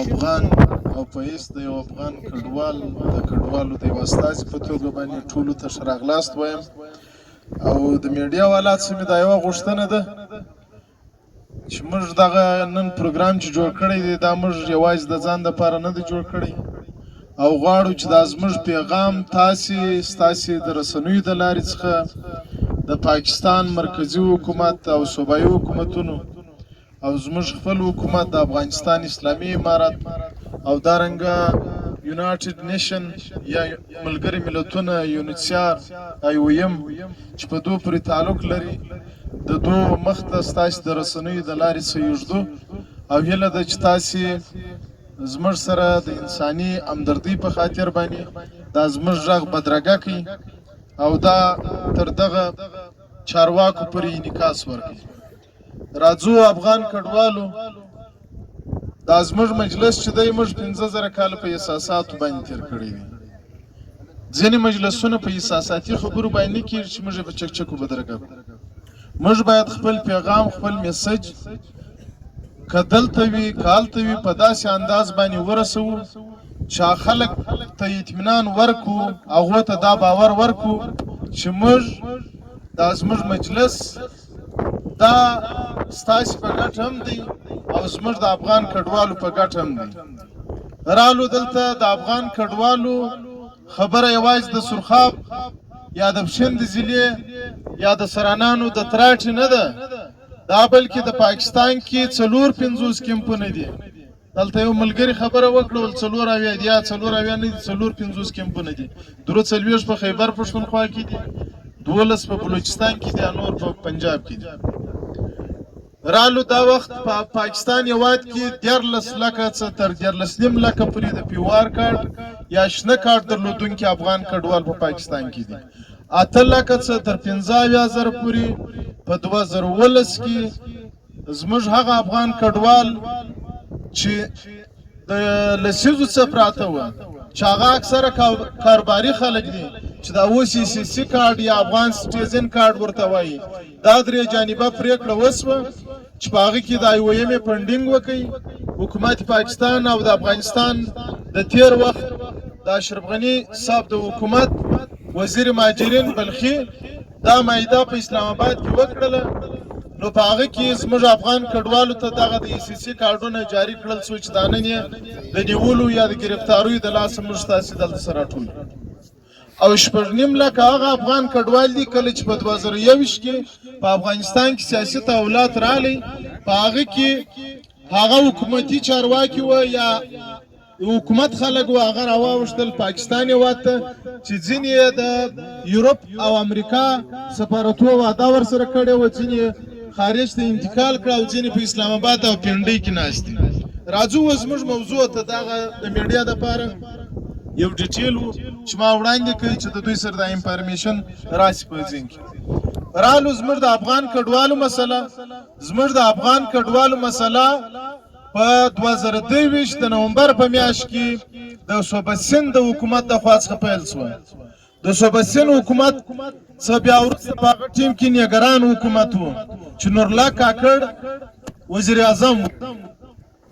افغان او په هیڅ د یو افغان کډوال د کډوالو د یو استازي په توګه باندې ټولو ته ښه راغلاست وایم. او د میډیا والا څخه مې دا یوه غوښتنه ده چې موږ دغه نن پروګرام چې جوړ کړی دی دا موږ یوازې د ځان دپاره نه دی جوړ کړی، او غواړو چې دا زموږ پیغام ستاسې د رسنیو د لارې څخه د پاکستان مرکزي حکومت او صوبایي حکومتونو او زموږ خپل حکومت د افغانستان اسلامي امارت او دارنګه یونایټډ نیشن یا ملګري ملتونه یونیسیار IOM چې په دوه پورې تعلق لري د دوه مخ ته ستاسې د رسنیو د لارې څخه یږدو او هیله ده چې تاسې زموږ سره د انساني همدردۍ په خاطر باندې دا زموږ غږ بدرګه کړي او دا تر دغه چارواکو پورې انعکاس ورکړي. راځو افغان کډوالو، دا زموږ مجلس چې دی موږ 15,000 کاله په احساساتو باندې تیر کړی دی. ځینې مجلسونه په احساساتي خبرو باندې نه کېږي چې موږ یې په چکچکو بدرګه کړو. موږ باید خپل پیغام خپل میسج که دلته وي که هلته وي په داسې انداز باندې ورسوو چې خلک ته اطمینان ورکړو، هغو ته دا باور ورکړو چې موږ دا زموږ مجلس دا ستاسې په ګټه هم دی او زموږ د افغان کډوالو په ګټه هم دی. رالو دلته د افغان کډوالو خبره یوازې د سرخاب یا د پشن د ضلع یا د سرانانو د تراټې نه ده، دا بلکې د پاکستان کې 450 کیمپونه دي. دلته یو ملګري خبره وکړه 4 دي یا 4 نه دي، 450 کیمپونه دي. 43 په خیبر پښتونخوا کې دي، 12 په بلوچستان کې دي، نور په پنجاب کې دي. رالو دا وخت په پاکستان هیواد کې 13 لکه څه تر 13 لکه پورې د پیوار کارت یا شنه کارت درلودونکي افغان کډوال په پاکستان کې دي. 8 لکه څه تر 15,000 پورې په 2019 کې زموږ هغه افغان کډوال چې د لسیزو څخه پراته وو چې هغه اکثره کاروباري خلک دي چې دا OCCC کارت یا افغان سټیزن کارت ورته وایي. دا درې جانبه پرېکړه وسوه چې په هغه کې د IOM فنډینګ وکړي. حکومت پاکستان او د افغانستان د تیر وخت د اشرف غني صاحب د حکومت وزیر مهاجرین بلخي دا معاهده په اسلام آباد کې وکړله، نو په هغه کې زموږ افغان کډوالو ته دغه د ECC کارډونه جاري کړل شو چې دا نن یې د نیولو یا د ګرفتاریو د لاسه موږ تاسې دلته سره راټول او 6.5 لکه هغه افغان کډوال دي کله چې په 2021 کې په افغانستان کې سیاسي تحولات راغلي، په هغه کې هغه حکومتي چارواکي و یا حکومت خلک و هغه راواوښتل پاکستان هېواد ته چې ځینې د یورپ او امریکا سفارتونو واده ورسره کړې وه، ځینې خارج ته انتقال کړه او ځینې په اسلام آباد او پنډۍ کې ناست دي. راځو اوس زموږ موضوع ته دغه د میډیا دپاره یو ډیټیل و چې ما وړاندې کړی چې د دوی سره د انفارمیشن راسي په ذهن کې. رالو زموږ د افغان کډوالو مسله په 2023 د نومبر په میاشت کې د صوبه سند د حکومت د خوا څخه پیل شوه. د صوبه سند حکومت څخه بیا وروسته په هغه ټیم کې نګران حکومت و چې نورالله کاکړ وزیر اعظم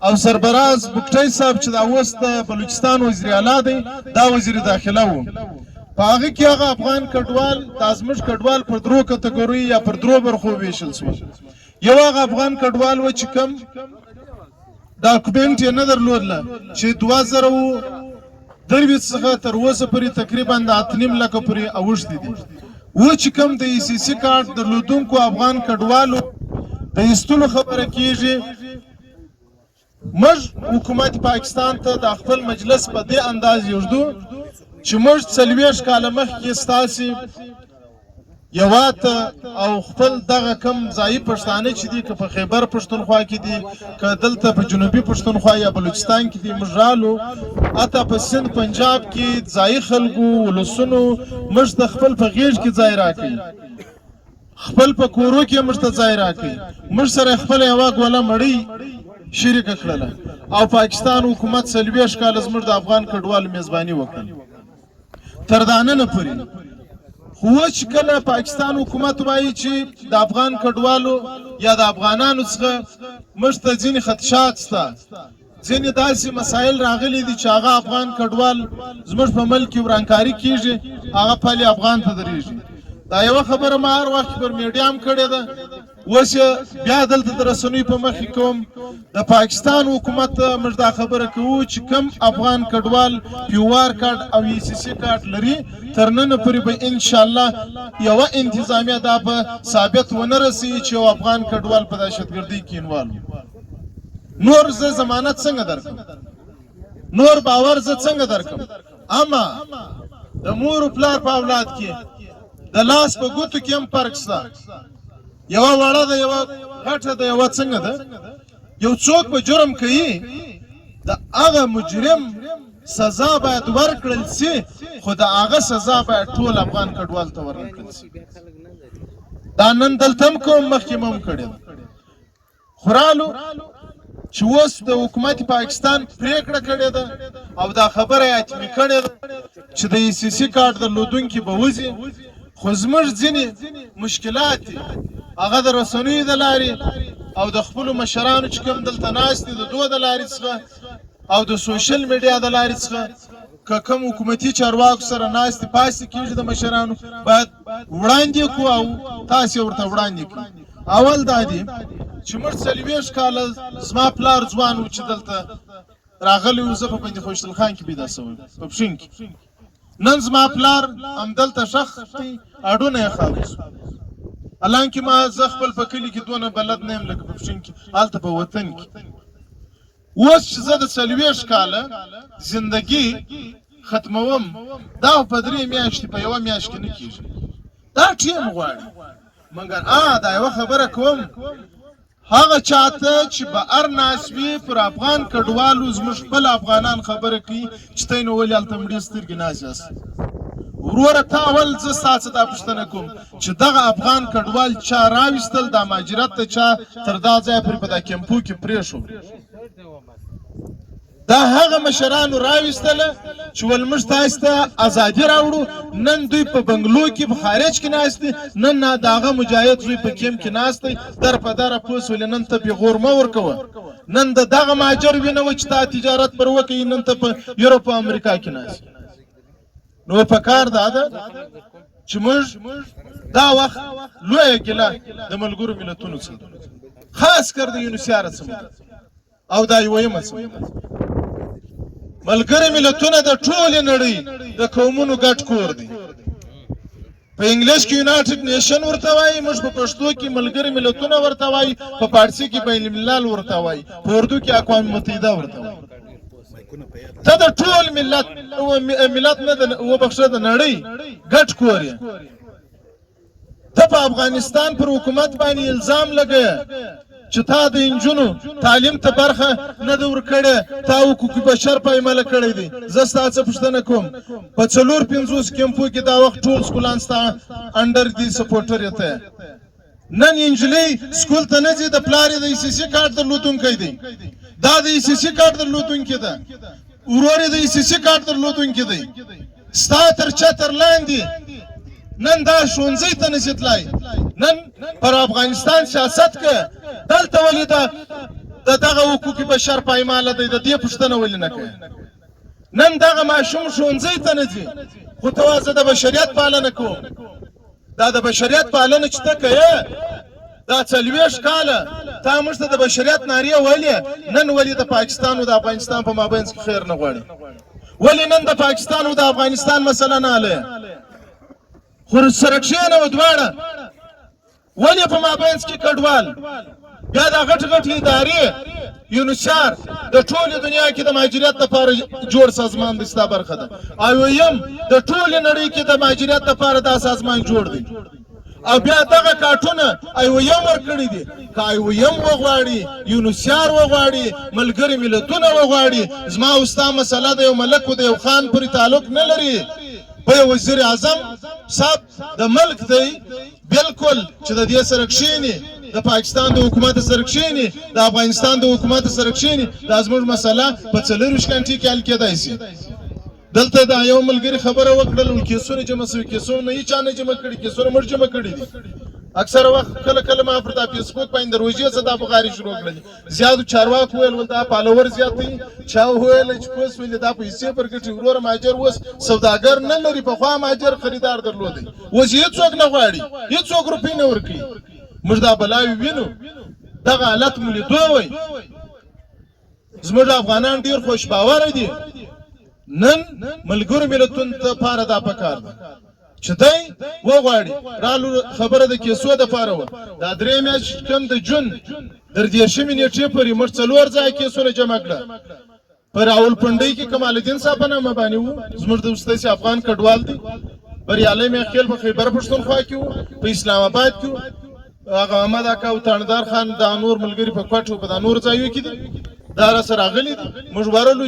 او سربراز بګټۍ صاحب چې دا اوس د بلوچستان وزیر اعلی دی دا وزیر داخله و. په هغه کې هغه افغان کډوال دا زموږ کډوال پر 3 کټګورۍ یا پر 3 برخو ویشل شول. یو هغه افغان کډوال و چې کوم ډاکومنټ یې نه درلودله چې 2023 څخه تر اوسه پورې تقریبا د 8.5 لکه پورې اوښتي دي. و چې کوم د ECC کارت درلودونکو افغان کډوالو د ایستلو خبره کېږي. موږ حکومت پاکستان ته د خپل مجلس په دې انداز یږدو چې موږ 40 کاله مخکې ستاسې هېواد او خپل دغه کم ځایي پښتانه چې دي که په خیبر پښتونخوا کې دي که دلته په جنوبي پښتونخوا یا بلوچستان کې دي، موږ رالو حتی په سند پنجاب کې ځایي خلکو ولسونو موږ ته خپل په غېږ کې ځای راکوي، خپل په کورو کې موږ ته ځای راکوي. موږ سره خپله یوه ګوله مړۍ شریکه کړله او پاکستان حکومت 40 کاله زموږ د افغان کډوالو میزباني وکړل تر دا ننه پورې. خو چې کله پاکستان حکومت وایي چې د افغان کډوالو یا د افغانانو څخه موږ ته ځینې خدشات شته، ځینې داسې مسایل راغلي دي چې هغه افغان کډوال زموږ په ملک کې ورانکاري کیږي، هغه پلي افغان ته درېږي. دا یوه خبره ما هر وخت پر میډیا هم کړې ده، اوس بیا دلته د رسنیو په مخ کې کوم. د پاکستان حکومت ته موږ دا خبره کوو چې کم افغان کډوال پیوار کارت او ECC کارت لري، تر نن پورې به انشاءالله یوه انتظامیه دا به ثابت ونه رسوي چې یو افغان کډوال په دهشتګردۍ کې انوال و. نور زه ضمانت څنګه درکړم، نور باور زه څنګه درکړم؟ اما د مور و پلار په اولاد کې د لاس په ګوتو کې هم فرق شته، یوه وړه ده یوه غټه ده یوه څنګه ده. یو څوک به جرم کوي د هغه مجرم سزا باید ورکړل سي، خو د هغه سزا باید ټول افغان کډوال ته ورکړل سي. دا نن دلته هم کوم مخکې مو هم کړې ده. خو رالو چې اوس د حکومت پاکستان پریکړه کړې ده او دا خبره یې حتمي کړې ده چې د ECC کارت درلودونکي به وځي، خو زموږ ځینې مشکلات دي، هغه د رسنیو د لارې او د خپلو مشرانو چې کوم دلته ناست دي د دوی د لارې څخه او د سوشل میډیا د لارې څخه که کوم حکومتي چارواکو سره ناستې پاستې کېږي د مشرانو، باید وړاندې کړو او تاسې ورته وړاندې کړئ. اول دا دی چې موږ 40 کاله زما پلار ځوان و چې دلته راغلی و، زه په بندي خوشحال خان کې پیدا شوی په پښین کې. نن زما پلار همدلته ښخ دی، اډونه یې خالص. حالانکه ما زه خپل په کلي کې دونه بلد نه یم لکه په پښین کې، هلته په وطن کې. اوس چې زه د 40 کاله زندګي ختموم، دا په 3 میاشتې په یوه میاشت کې نه کېږي، دا ټیم غواړي. مګر دا یوه خبره کوم، هغه چاته چې به هر ناس وي پر افغان کډوالو زموږ خپل افغانان خبره کوي چې تی نو ولې هلته مړې سترګې ناست یاست. وروره تا اول زه ستا څه دا پوښتنه کوم چې دغه افغان کډوال چا راویستل، دا مهاجرت ته چا تر دا ځایه پورې په دا کیمپو کې پرېښود؟ دا هغه مشرانو راویستله چې ول موږ تاسو ته ازادي راوړو. نن دوی په بنګلو کې په خارج کې ناست دي، نن د هغه مجاهد زوی په کیمپ کې ناست دی، در په دره پوس ولې نن ته پیغور مه ورکوه. نن د دغه مهاجر وینه وه چې تا تجارت پر وکوي، نن ته په یوروپ او امریکا کې ناست. نو په کار دا ده چې موږ دا وخت لویه ګیله د ملګرو ملتونو څخه، خاص کر د UNHCR څخه او دا یویمه څخه. ملګري ملتونه د ټولې نړۍ د قومونو ګډ کور دی. په انګلیش کې یونایټډ نیشن ورته وایي، موږ په پښتو کې ملګري ملتونه ورته وایي، په فارسي کې بین الملل ورته وایي، په اردو کې اقوام متحده ورته وایي. ته د ټول ملت نه وبخښه د نړۍ ګډ کور یې. ته په افغانستان پر حکومت باندې الزام لګوې چې تا د نجونو تعلیم ته برخه نه ده ورکړې، تا حقوق بشر پایماله کړی دی. زه ستا څه پوښتنه کوم، په 4-5 کیمپو کې دا وخت ټول سکولان ستا انډر دی سپورټر یې ته. نن نجلۍ سکول ته نه ځي، د پلار یې د ECC کارت درلودونکی دی، دا د ECC کارت درلودونکی ده، ورور یې د ECC کارت درلودونکی دی، ستا تر چتر لاندې نن دا ښوونځی ته نشي تلای. نن پر افغانستان سیاست که دلته ولې د دغه حقوق بشر پایماله دی، د دې پوښتنه ولې نه کوي؟ نن دغه ماشوم ښوونځی ته نه ځي، خو ته وایې زه د بشریت پالنه کوم. دا د بشریت پالنه چې ته کوې، دا 40 کاله تا موږ ته د بشریت نارې ویلې، نن ولې د پاکستان او د افغانستان په مابینځ کې خیر نه غواړي؟ ولې نن د پاکستان او د افغانستان مسله نه حل یې؟ خو سره کښېنه و دواړه، ولې په مابینځ کې کډوال؟ بیا دا غټ غټ ادارې UNHCR د ټولې دنیا کې د مهاجرت لپاره جوړ سازمان دی، ستا برخه ده. IOM د ټولې نړۍ کې د مهاجرت لپاره دا سازمان جوړ دی، او بیا دغه کارټونه IOM ورکړي دي. که IOM وغواړي، UNHCR وغواړي، ملګري ملتونه وغواړي، زما او ستا مسله د یو ملک او د یو خان پورې تعلق نه لري. په وزیر اعظم صاحب د ملک دی بالکل چې د دې سره کښېني، د پاکستان د حکومت سره کښېني، د افغانستان د حکومت سره کښېني، دا زموږ مسله په 40 غنټې کې حل کېدای شي. دلته دا یو ملګري خبره وکړل، کیسونه جمع شوي، کیسونه نه چا نه جمع کړي، کیسونه موږ جمع کړي دي. اکثر وخت کله کله ما پر دا فیسبوک باندې د روژې څه دا بغاري شروع کړل زیاتو چارواکو ویل دا فالوور زیات دي چا ویل چې پوس ویل دا پیسې پر ګټي وروره ماجر اوس سوداګر نه لري پخوا ماجر خریدار درلودی اوس هېڅوک نه غواړي هېڅوک روپۍ نه ورکوي موږ دا بلاوې وینو دغه حالت مو لیدو وی زموږ افغانان ډېر خوش باوره دي نن ملګرو ملتونو دپاره دا پکار ده چې دی وغواړي رالو خبره د کیسو دپاره وه دا 3 میاشتې کم د جون در 10مې نېټې پورې موږ 4 ځایه کیسونه جمع کړه په راولپنډۍ کې کمال الدین صاحب په نامه باندې وو زموږ د استاد افغان کډوال دی بریالی میخیل په خیبر پښتونخوا کې وو په اسلام آباد کې وو هغه احمد اکا او تاندار خان دا نور ملګري په کوټو په دا نور ځایو کې دي دا را سره راغلي دي موږ ورلو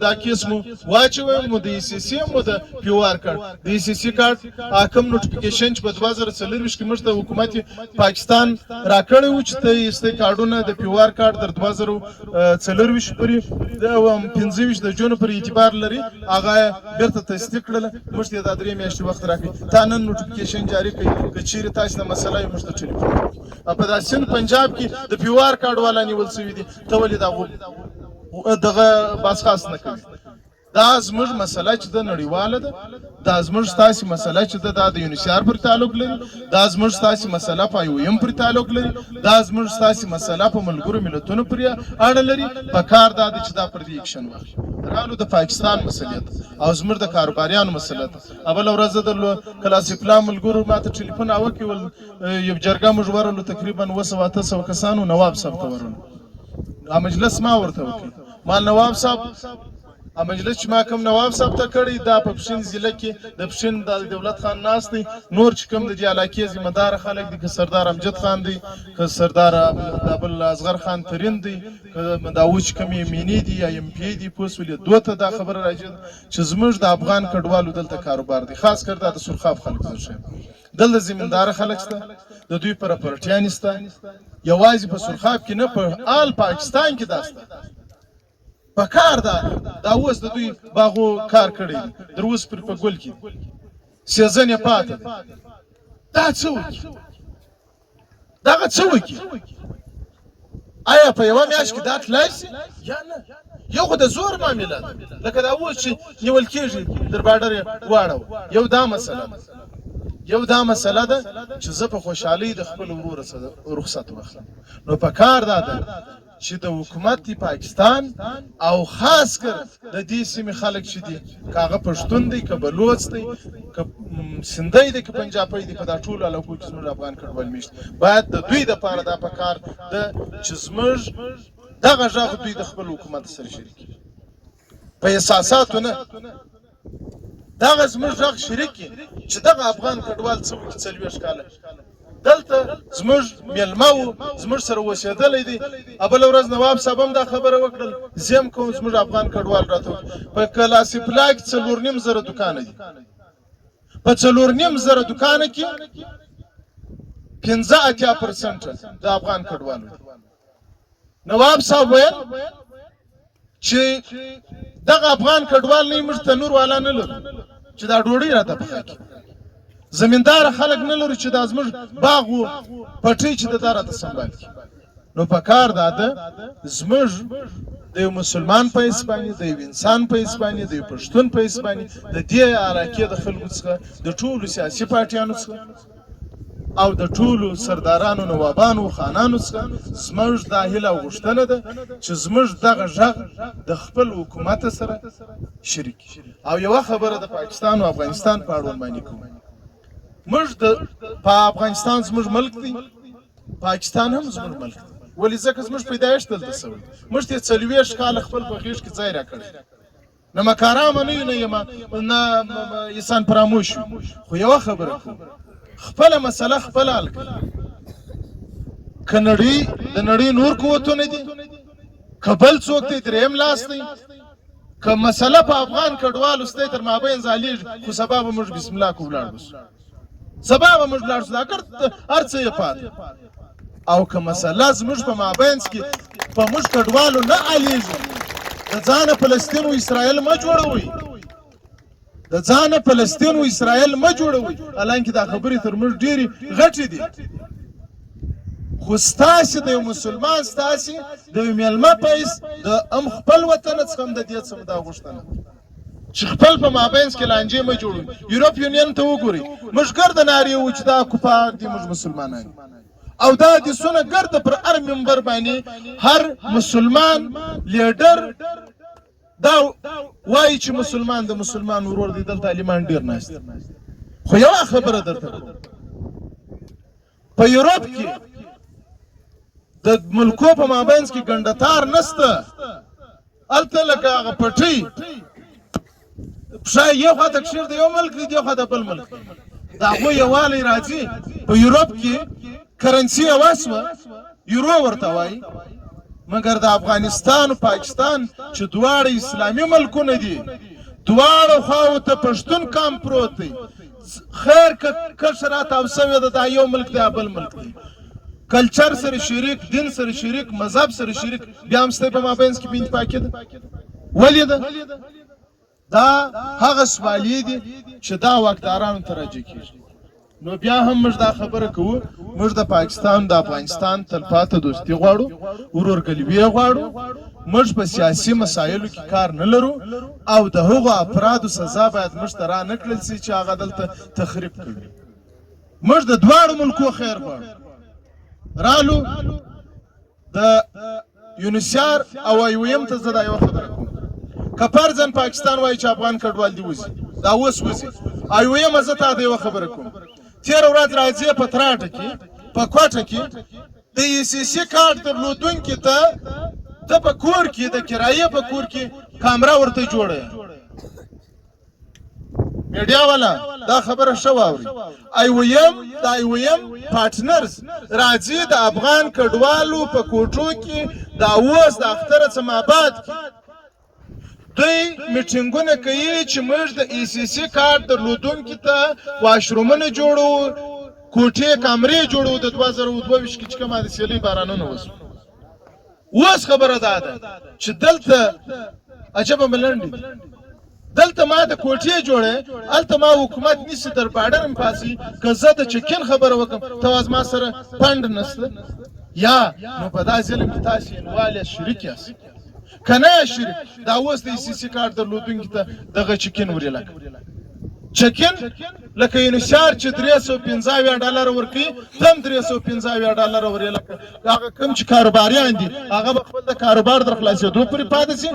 دا کیس مو واچوي مو د سی سی مو د پیو آر کارت د سی سی کارت حکم نوټیفیکیشن چې په 2024 کې موږ د حکومت پاکستان راکړی و چې ته استې کارډونه د پیو آر کارت در 2024 پورې د 25 د جون پر اعتبار لري هغه بیرته تصدیق کړل موږ ته د 3 میاشتې وخت راکړي تا نن نوټیفیکیشن جاری کړي کچېره تاسو د مسله موږ ته ټلیفون په داسین پنجاب کې د پیو آر کارت والا نیول شوی دي ته ولې دا دغه باس خاص نه کوي دا زموږ مسله چې د نړیواله ده دا زموږ ستاسې مسله چې د یونیسیار پر تعلق لري دا زموږ ستاسې مسله په IOM پر تعلق لري دا زموږ ستاسې مسله په ملګرو ملتونو پورې اړه لري په کار دا دی چې دا پر دې اکشن واخلي رالو د پاکستان مسله او زموږ د کاروباریانو مسله ده اول ورځ د کلاسیک پلان ملګرو ماته ټلیفون وکړ یو جرګه موږ ورلو تقریبا 200 کسانو نواب صاحب ته ورلو مجلس ما ورته وکړي ما نواب صاحب مجلس چې ما کوم نواب صاحب ته کړی دا په پښین ضلع کې د پښین د دولت خان ناست دی نور چې کوم د دې علاقې ذمہ دار خلک دي که سردار امجد خان دی که سردار بل اصغر خان ترین دی که دا وچ کمی مینی دی یا ام پی دی پوس ولې دوه ته دا خبره راځي چې زموږ د افغان کډوالو دلته کاروبار دی خاص کر دا د سرخاب خلک زشه دلته زمیندار خلک شته د دوی پراپرټیان شته یوازې په سرخاب کې نه په آل پاکستان کې داسته په کار دا اوس د دوی باغو کار کړی در اوس پر په ګل کې سیزن یې پاته دا څه وکړي دغه څه وکړي آیا په یوه میاشت کې دا تلای شي یا نه یو خو د زور معامله ده لکه دا اوس چې نیول کېږي در باډر یې واړو یو دا مسله ده چې زه په خوشحالۍ د خپل ورور سره رخصت واخلم نو په کار دا ده چې د حکومت پاکستان او خاص کر د دې سیمې خلک چې دي که هغه پښتون دی که بلوچ دی که سندی دی که پنجابی دی په دا ټولو علاقو کې زموږ افغان کډوال میشت باید د دوی دپاره دا په کار ده چې زموږ دغه غږ دوی د خپل حکومت سره شریک په احساساتو نه دغه زموږ غږ شریک چې دغه افغان کډوال څه وکړي 40 کاله دلته زموږ میلمه وو زموږ سره اوسېدلی دی بله ورځ نواب صاحب هم دا خبره وکړل زه هم کوم زموږ افغان کډوال راته په کلاسیپلا کې 4.5 دکانه دي په 4.5 دکانه کې 85% د افغان کډوالو نواب صاحب ویل چې دغه افغان کډوال نه موږ تنور والا نه لرو چې دا ډوډۍ راته پخه کړي زمیندار خلک نه لرو چې دا زموږ باغ و پټۍ چې د دا راته سنبال کړي نو په کار دا ده زموږ د یو مسلمان په حیث باندې د یو انسان په حیث باندې د یو پښتون په حیث باندې د دې علاقې د خلکو څخه د ټولو سیاسي پارټیانو څخه او د ټولو سردارانو نوابانو خانانو څخه زموږ دا هیله او غوښتنه ده چې زموږ دغه غږ د خپل حکومت سره شریک او یوه خبره د پاکستان او افغانستان په اړوند باندې کوم موږ په افغانستان زموږ ملک دی پاکستان هم زموږ ملک دی ولې ځکه زموږ پیدایښت دلته شوی موږ ته 40 کاله خپل په غېږ کې ځای راکړی نه مکارامه نه یم نه انسان فراموش خو یوه خبره کوم خپله مسله خپل حل کړي که د نړۍ نور قوتونه دي که بل څوک دی دریم لاس دی که مسله په افغان کډوالو ستی تر مابین ځالېږي خو سبا به موږ بسم الله کو ولاړ بسو سبا به موږ ولاړ سو دا هر څه یې پاتې او که مسله زموږ په مابینځ کې په موږ کډوالو نه حلېږي د ځانه فلسطین و اسرائیل مه جوړوئ د ځانه فلسطین او اسرائیل مه جوړوئ، حالانکې دا خبرې تر موږ ډېرې غټې دي. خو ستاسې د یو مسلمان، ستاسې د یو میلمه په حیث د خپل وطن څخه هم د دې څه دا غوښتنه چې خپل په مابینځ کې لانجې مه جوړوي. یورپ یونین ته وګورئ، موږ ګرده نارې وو چې دا کفار دي، موږ مسلمانان، او دا حدیثونه ګرده پر هر منبر باندې هر مسلمان لیډر دا وایي چې مسلمان د مسلمان ورور دی. دلته عالمان ډېر ناست دي. خو یوه خبره درته کوم، په یورپ کې د ملکو په مابینځ کې ګنډتار نسته. هلته لکه هغه پټۍ پښه یو خوا ته کښېږده، یو ملک دی، یو خوا ته بل ملک دی، د هغوی یووالی راځي. په یورپ کې کرنسي یوه شوه، یورو ورته وایي، مګر د افغانستان او پاکستان چې دواړه اسلامي ملکونه دي، دواړو خواو ته پښتون قام پروت دی. خیر که کښ راتاو سوې ده، دا یو ملک دی، بل ملک دی، کلچر سره شریک، دین سره شریک، مذهب سره شریک، بیا هم ستا په مابینځ کې بې اتفاقي ده. ولې ده؟ دا هغه سوالیې دي چې دا واکدارانو ته راجع کېږي. نو بیا هم موږ دا خبره کوو، موږ د پاکستان د افغانستان تلپاته دوستي غواړو، ورورګلوي غواړو. موږ په سیاسي مسایلو کې کار نه لرو، او د هغو افرادو سزا باید موږ ته را نه کړل سي چې هغه دلته تخریب کوي. موږ د دواړو ملکو خیر غواړو. رالو د یونیسیار او IOM ته زه دا یوه خبره کوم، که فرضاً پاکستان وایي چې افغان کډوال دي وځي، دا اوس وځي. IOM زه تا د یوه خبره کوم، تېره ورځ راځې په تراټه کې، په کوټه کې د ECC کارت درلودونکي ته په کور کې د کرایې په کور کې کامره ورته جوړه. میډیا والا دا خبره ښه واوري. د IOM پارټنرز راځي د افغان کډوالو په کوټو کې د اوس د اختره څه مابعد کې دوی میټینګونه کوي چې موږ د ECC کارت درلودونکي ته واشرومونه جوړو، کوټې کامرې جوړو. د 2022 کې چې کومه د سیلۍ بارانونه وشو، اوس خبره دا ده چې دلته عجبه ملنډې، دلته ما د کوټې جوړې، هلته ما حکومت نیسي در باډر هم پاسي، که زه د چکن خبره وکړم ته واز ما سره فنډ نسته، یا نو په دا ظلم کې تاسې انوال یا شریک یاست، که نه شریک. دا اوس د ECC کارت درلودونکي ته دغه چکن ورېله چکن لکه یونیسیار چې $315 ورکوي، ته هم $315 ورېله کړه. هغه کوم چې کاروباریان دي هغه به خپل د کاروبار در خلاصېدو پورې پاتې شي.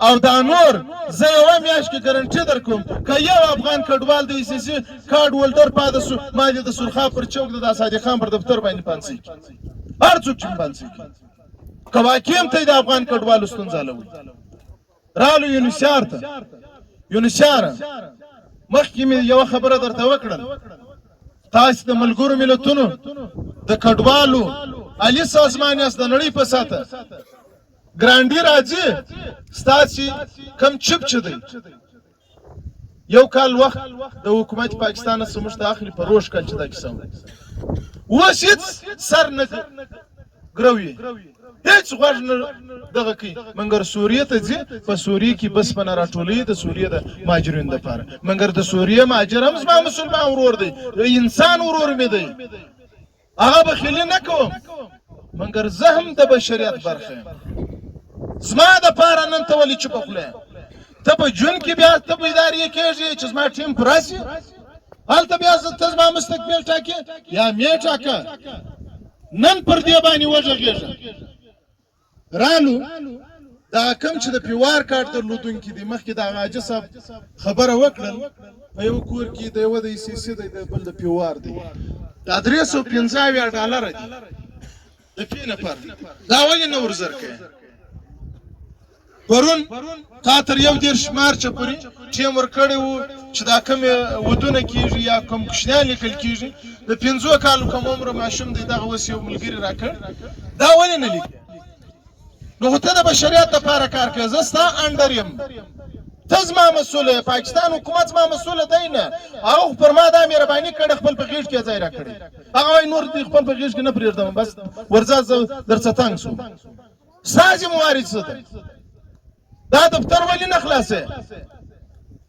او دا نور زه یوه میاشت کې ګرنټي در کوم، که یو افغان کډوال د ECC کارډ ولډر پاتې شو، ما دې د سرخا پر چوک د صادق خان پر دفتر باندې پانسي کړي، هر څوک چې پانسي کړي، که واقعي هم ته د افغان کډوالو ستونزه حلوي. رالو یونیسیار ته، یونیسیاره مخکې مې یوه خبره درته وکړل، تاسې د ملګرو ملتونو د کډوالو عالي سازمان یاست، د نړۍ په ساته ګرانډي راځي، ستاسې کم چپ چې دی یو کال وخت د حکومت پاکستان څخه موږ ته اخلي، په روش کال چې دا کیسه اوس هېڅ سر نه ګروي، هېڅ غوږ نه دغه کوي، مګر سوریې ته ځي، په سوریې کې بسپنه راټولوي د سوریې د مهاجرینو دپاره. مګر د سوریې مهاجر هم زما مسلمان ورور دی، انسان ورور مې دی، هغه بخیلي نه کوم، مګر زه هم د بشریت برخه یم. زما دپاره نن ته ولې چوپه خوله یم؟ ته په ژوند کې بیا ته بیدارې کېږې چې زما ټیم پوره شي، هلته بیا ته زما مستقبل ټاکې یا مې ټاکه. نن پر دې باندې وغږېږه. رالو دا کوم چې د پیوار کارت درلودونکي دي، مخکې د هغه حاجي صاحب خبره وکړل، په یو کور کې د یوه د ECC دی، د بل د پیوار دی، دا $315 دي د پی نفر. دا ولې نه ورزر کوي؟ پرون تا تر 21 مارچه پورې ټیم ورکړی و چې دا کوم ودونه کېږي یا کوم کوشنیان لیکل کېږي، د 5 کالو کم عمره ماشوم دی، دغه اوس یو ملګري راکړ. دا ولې نه لیکي؟ نو خو ته د بشریت دپاره کار کوې، زه ستا انډر یم، ته زما مسؤله یې، پاکستان حکومت زما مسؤله دی نه. هغه خو پر ما دا مهرباني کړې، خپل په غېږ کې ځای راکړی، هغه وایي نور دې خپل په غېږ کې نه پرېږدم، بس ورځه زه درڅه تنګ شوم. ستا ذمواري څه ده؟ دا دفتر ولې نه خلاصې؟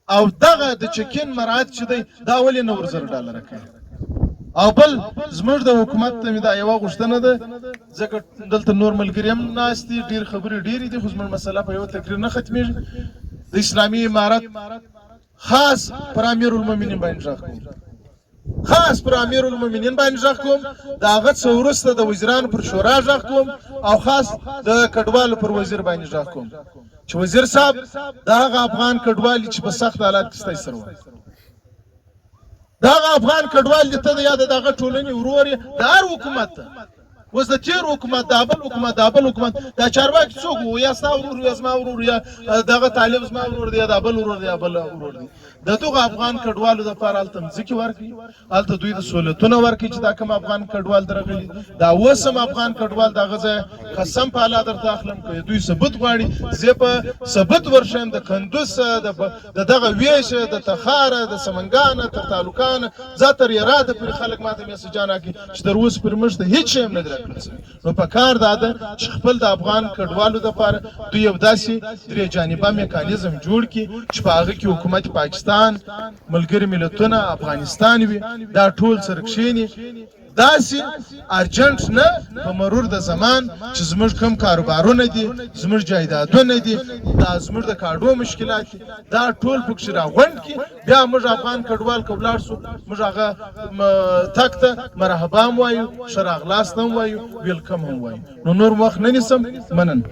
او دغه د چکین مراعات چې دی دا ولې نه $9,000 کوي. او بل زموږ د حکومت ته مې دا یوه غوښتنه ده، ځکه دلته نور ملګري هم ناست دي، ډېر خبرې ډېرې دي، خو زموږ مسله په یوه تقریر نه ختمېږي. د اسلامي امارت خاص پر امیرالمؤمنین باندې غږ کوم، خاص پر امیرالمؤمنین باندې غږ کوم، د هغه څه وروسته د وزیرانو پر شورا غږ کوم، او خاص د کډوالو پر وزیر باندې غږ کوم چې وزیر صاحب د هغه افغان کډوالي چې په سخت حالات کې ستاسو سره وایي، دا هغه افغان کډوال دي، ته د یا دغه ټولنې ورور یې د هر حکومت ته، اوس د تیر حکومت دا بل حکومت دا بل حکومت دا چارواکي څوک وو؟ یا ستا ورور یا زما ورور یا دغه طالب زما ورور دی یا دا بل ورور دی یا بل ورور دی. د دغه افغان کډوالو دپاره هلته مځکې ورکړي، هلته دوی د سهولتونه ورکړي چې دا کوم افغان کډوال درغلي، دا اوس هم افغان کډوال د هغه ځای قسم په الله درته اخلم که دوی ثبوت غواړي، زه په ثبوت ورشم د کندوز د دغه ویشه د تخاره د سمنګانه تر تعلقانه زه تر یراده پورې خلک ماته میسجان راکړي چې تر اوسه پورې موږ ته هېڅ شی هم نه دی راکړل شوی. نو په کار دا ده چې خپل د افغان کډوالو دپاره دوی یو داسې درې جانبه میکانیزم جوړ کړي چې په هغه کې حکومت پاکستان، ملګري ملتونه، افغانستان وي، دا ټول سره کښېني، داسې ارجنټ نه په مرور د زمان چې زموږ کوم کاروبارونه دي، زموږ جایدادونه دي، دا زموږ د کاډو مشکلات دي، دا ټول پکښې راغونډ کړي، بیا موږ افغان کډوال که ولاړ شو موږ هغه تګ ته مرحبا هم وایو، ښه راغلاست هم وایو، ویلکم هم وایو. نو نور وخت نه نیسم، مننه.